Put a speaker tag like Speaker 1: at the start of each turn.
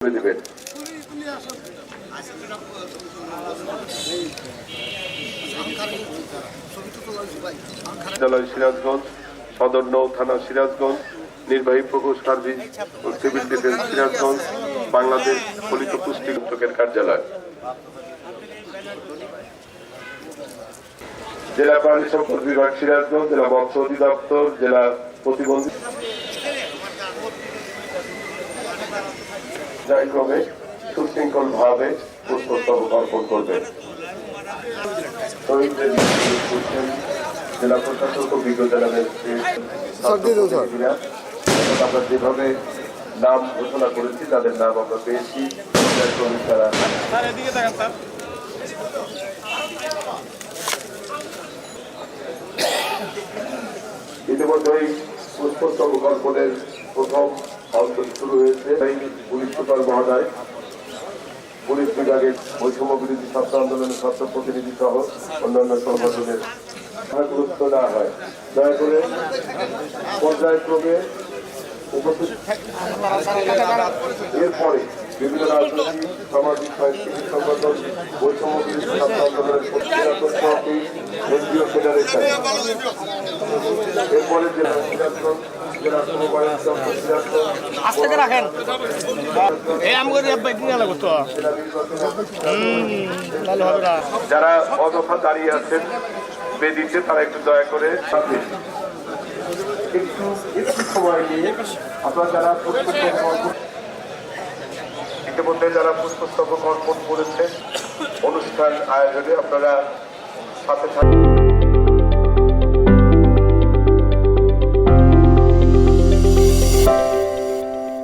Speaker 1: দেবেন। সিরাজগঞ্জ সদর নৌ থানা সিরাজগঞ্জ, নির্বাহী প্রকৌশল সার্ভিস ও সিভিল ডিফেন্স সিরাজগঞ্জ, বাংলাদেশ ফলিত পুষ্টি মন্ত্রকের কার্যালয়, জেলা প্রাণী সম্পদ বিভাগ সিরাজগঞ্জ, জেলা মৎস্য অধিদপ্তর, জেলা প্রতিবন্ধী ক্রমে সুশৃঙ্খল ভাবে পুষ্পস্তবক অর্পণ করবেন। জেলা প্রশাসক ও বিজ্ঞ জেলা আমরা যেভাবে নাম ঘোষণা করেছি তাদের নাম আমরা পেয়েছি। ইতিমধ্যেই পুষ্পস্তবক অর্পণের প্রথম অঞ্চল শুরু হয়েছে। পুলিশ সুপার মহোদয়, পুলিশ বিভাগের বৈষম্য বিরোধী ছাত্র আন্দোলনের ছাত্র প্রতিনিধি সহ অন্যান্য সংগঠনের গুরুত্ব দেওয়া হয়। দয়া করে পর্যায়ক্রমে উপস্থিত এরপরে বিভিন্ন রাজনৈতিক সামাজিক সাংস্কৃতিক সংগঠন, বৈষম্য বিরোধী ছাত্র আন্দোলনের এনজিও ফেডারেশন, এরপরে জেলা যারা অযথা দাঁড়িয়ে আছেন বেদিতে, তারা একটু দয়া করে একটু সময় নিয়ে আপনারা যারা ইতিমধ্যে যারা পুষ্পস্তবক অর্পণ করেছেন অনুষ্ঠান আয়োজনে আপনারা সাথে